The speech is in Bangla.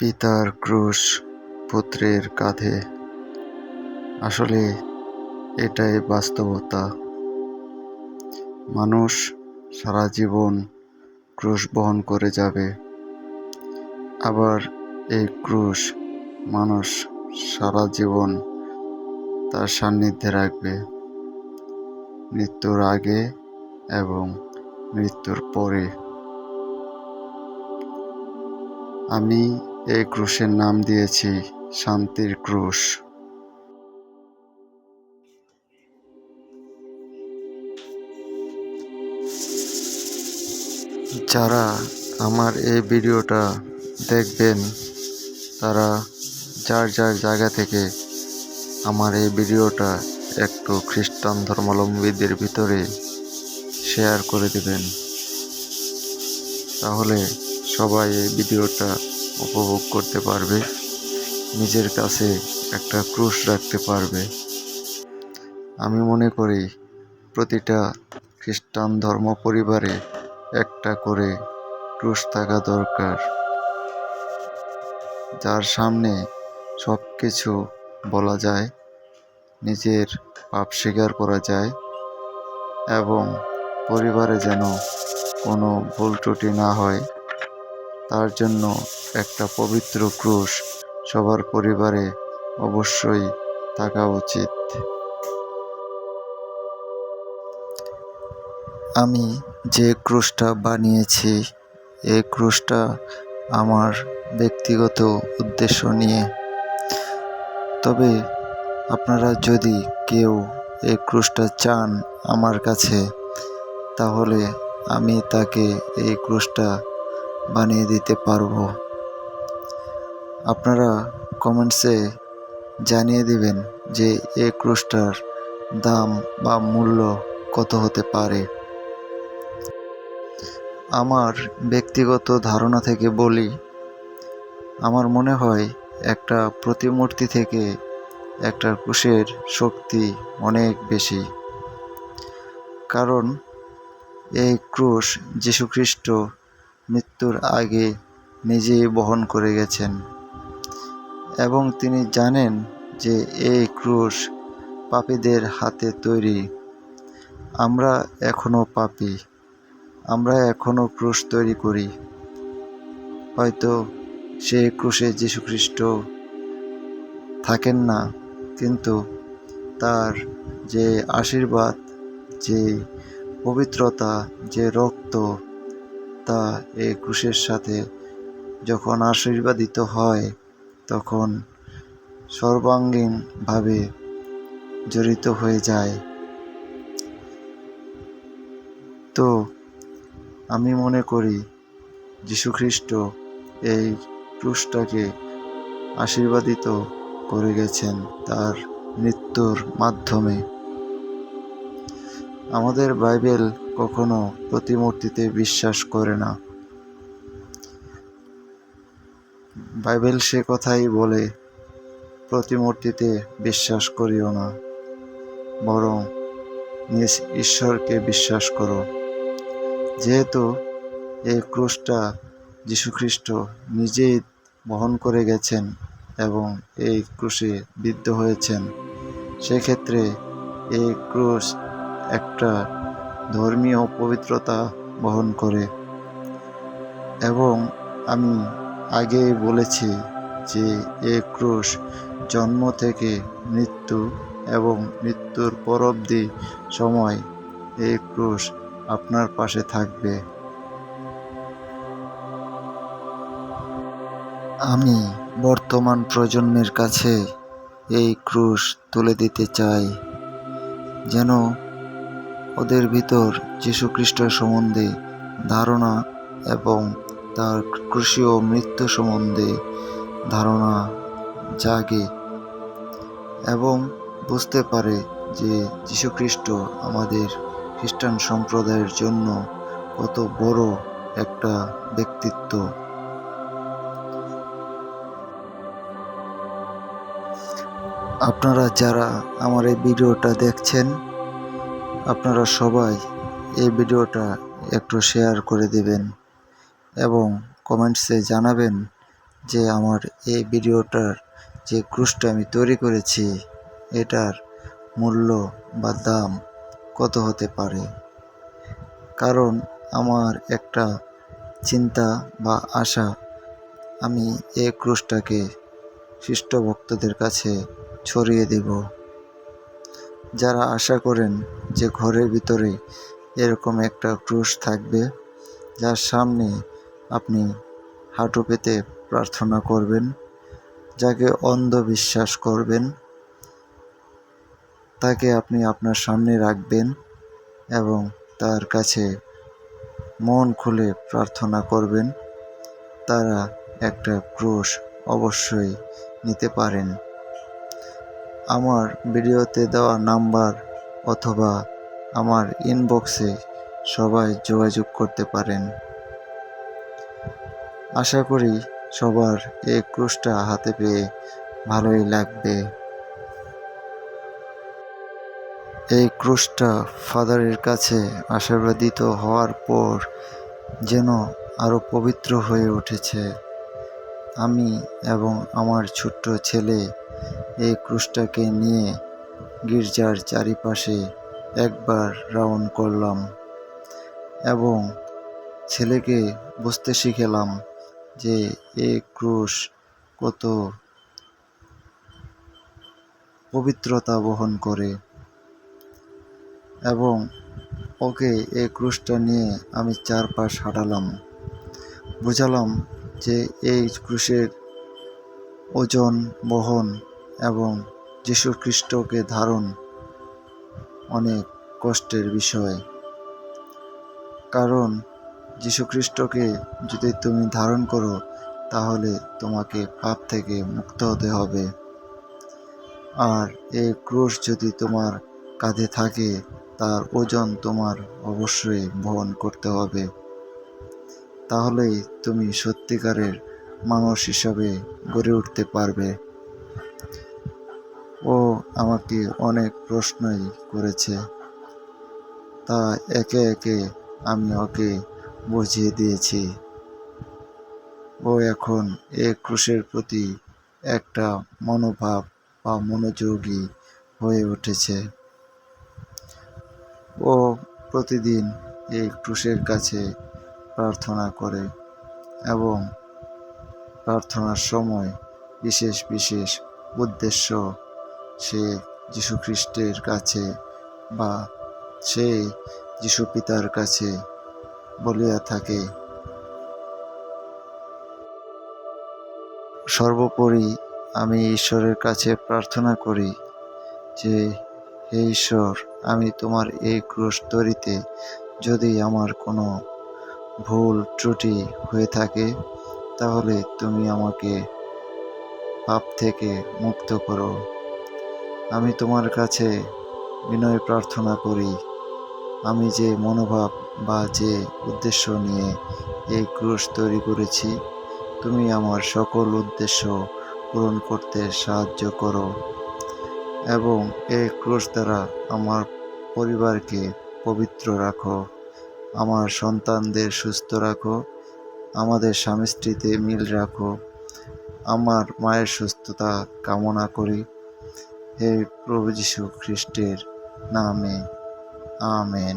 পিতার ক্রুশ পুত্রের কাঁধে। আসলে এটাই বাস্তবতা। মানুষ সারা জীবন ক্রুশ বহন করে যাবে, আবার এই ক্রুশ মানুষ সারা জীবন তার সান্নিধ্যে রাখবে, মৃত্যুর আগে এবং মৃত্যুর পরে। আমি এই ক্রুশের নাম দিয়েছি শান্তির ক্রুশ। যারা আমার এই ভিডিওটা দেখবেন, তারা যার যার জায়গা থেকে আমার এই ভিডিওটা একটু খ্রিস্টান ধর্মাবলম্বীদের ভিতরে শেয়ার করে দেবেন, তাহলে সবাই এই ভিডিওটা উপভোগ করতে পারবে, নিজের কাছে একটা ক্রুশ রাখতে পারবে। আমি মনে করি প্রতিটা খ্রিস্টান ধর্ম পরিবারে একটা করে ক্রুশ থাকা দরকার, যার সামনে সব কিছু বলা যায়, নিজের পাপ স্বীকার করা যায় এবং পরিবারে যেন কোনো ভুল ত্রুটি না হয়, তার জন্য একটা পবিত্র ক্রুশ সবার পরিবারে অবশ্যই থাকা উচিত। আমি যে ক্রুশটা বানিয়েছি, এই ক্রুশটা আমার ব্যক্তিগত উদ্দেশ্য নিয়ে। তবে আপনারা যদি কেউ এই ক্রুশটা চান আমার কাছে, তাহলে আমি তাকে এই ক্রুশটা বানিয়ে দিতে পারবো। আপনারা কমেন্টসে জানিয়ে দিবেন যে এই ক্রুশটার দাম বা মূল্য কত হতে পারে। আমার ব্যক্তিগত ধারণা থেকে বলি, আমার মনে হয় একটা প্রতিমূর্তি থেকে একটা ক্রুশের শক্তি অনেক বেশি। কারণ এই ক্রুশ যীশুখ্রিস্ট মৃত্যুর আগে নিজেই বহন করে গেছেন এবং তিনি জানেন যে এই ক্রুশ পাপীদের হাতে তৈরি। আমরা এখনও পাপী, আমরা এখনও ক্রুশ তৈরি করি। হয়তো সেই ক্রুশে যীশুখ্রিস্ট থাকেন না, কিন্তু তার যে আশীর্বাদ, যে পবিত্রতা, যে রক্ত, তা এই ক্রুশের সাথে যখন আশীর্বাদিত হয়, তখন সর্বাঙ্গীনভাবে জড়িত হয়ে যায়। তো আমি মনে করি যীশুখ্রিস্ট এই ক্রুশটাকে আশীর্বাদিত করে গেছেন তার মৃত্যুর মাধ্যমে। আমাদের বাইবেল কখনো প্রতিমূর্তিতে বিশ্বাস করে না। বাইবেল সে কথাই বলে, প্রতিমূর্তিতে বিশ্বাস করিও না, বরং নিজ ঈশ্বরকে বিশ্বাস করো। যেহেতু এই ক্রুশটা যীশুখ্রিস্ট নিজেই বহন করে গেছেন এবং এই ক্রুশে বিদ্ধ হয়েছেন, সেক্ষেত্রে এই ক্রুশ একটা ধর্মীয় পবিত্রতা বহন করে। এবং আমি আগেই বলেছি যে এই ক্রুশ জন্ম থেকে মৃত্যু এবং মৃত্যুর পরবর্তী সময় এই ক্রুশ আপনার পাশে থাকবে। আমি বর্তমান প্রজন্মের কাছে এই ক্রুশ তুলে দিতে চাই, যেন ওদের ভিতর যীশুখ্রিস্ট সম্বন্ধে ধারণা এবং তার ক্রুশীয় মৃত্যু সম্বন্ধে ধারণা জাগে এবং বুঝতে পারে যে যীশুখ্রিস্ট আমাদের খ্রিস্টান সম্প্রদায়ের জন্য কত বড় একটা ব্যক্তিত্ব। আপনারা যারা আমার এই ভিডিওটা দেখছেন, আপনারা সবাই এই ভিডিওটা একটু শেয়ার করে দেবেন এবং কমেন্টসে জানাবেন যে আমার এই ভিডিওটার যে ক্রুশটা আমি তৈরি করেছি এটার মূল্য বা দাম কত হতে পারে। কারণ আমার একটা চিন্তা বা আশা, আমি এই ক্রুশটাকে খ্রিস্ট ভক্তদের কাছে ছড়িয়ে দেব, যারা আশা করেন যে ঘরের ভিতরে এরকম একটা ক্রুশ থাকবে, যার সামনে আপনি হাঁটু পেতে প্রার্থনা করবেন, যাকে অন্ধবিশ্বাস করবেন তাকে আপনি আপনার সামনে রাখবেন এবং তার কাছে মন খুলে প্রার্থনা করবেন, তারা একটা ক্রুশ অবশ্যই নিতে পারেন। আমার ভিডিওতে দেওয়া নাম্বার অথবা আমার ইনবক্সে সবাই যোগাযোগ করতে পারেন। আশা করি সবার এই ক্রুশটা হাতে পেয়ে ভালোই লাগবে। এই ক্রুশটা ফাদারের কাছে আশীর্বাদিত হওয়ার পর যেন আরও পবিত্র হয়ে উঠেছে। আমি এবং আমার ছোট্ট ছেলে এই ক্রুশটাকে নিয়ে গির্জার চারিপাশে একবার রাউন্ড করলাম এবং ছেলেকে বুঝতে শিখালাম যে এই ক্রুশ কত পবিত্রতা বহন করে, এবং ওকে এই ক্রুশটা নিয়ে আমি চারপাশ হাঁটালাম, বুঝালাম যে এই ক্রুশের ওজন বহন এবং যীশু খ্রিস্টকে ধারণ অনেক কষ্টের বিষয়। কারণ যীশু খ্রিস্টকে যদি তুমি ধারণ করো তাহলে তোমাকে পাপ থেকে মুক্ত হতে হবে। আর এই ক্রুশ যদি তোমার কাঁধে থাকে তার ওজন তোমার অবশ্যই বহন করতে হবে, তাহলেই তুমি সত্যিকারের মানুষ হিসাবে গড়ে উঠতে পারবে। ও আমাকে অনেক প্রশ্নই করেছে, তা একে একে আমি ওকে বুঝিয়ে দিয়েছি। ও এখন এই ক্রুশের প্রতি একটা মনোভাব বা মনোযোগী হয়ে উঠেছে। ও প্রতিদিন এই ক্রুশের কাছে প্রার্থনা করে এবং প্রার্থনার সময় বিশেষ বিশেষ উদ্দেশ্য সে যীশু খ্রিস্টের কাছে বা সে যীশু পিতার কাছে বলিয়া থাকে। সর্বোপরি আমি ঈশ্বরের কাছে প্রার্থনা করি যে, হে ঈশ্বর, আমি তোমার এই ক্রুশ তৈরিতে যদি আমার কোনো ভুল ত্রুটি হয়ে থাকে তাহলে তুমি আমাকে পাপ থেকে মুক্ত করো। আমি তোমার কাছে বিনয় প্রার্থনা করি, আমি যে মনোভাব বা যে উদ্দেশ্য নিয়ে এই ক্রুশ তৈরি করেছি, তুমি আমার সকল উদ্দেশ্য পূরণ করতে সাহায্য করো এবং এই ক্রুশ দ্বারা আমার পরিবারকে পবিত্র রাখো, আমার সন্তানদের সুস্থ রাখো, আমাদের স্বামী স্ত্রীতে মিল রাখো। আমার মায়ের সুস্থতা কামনা করি। হে প্রভু যীশু খ্রিস্টের নামে, আমেন।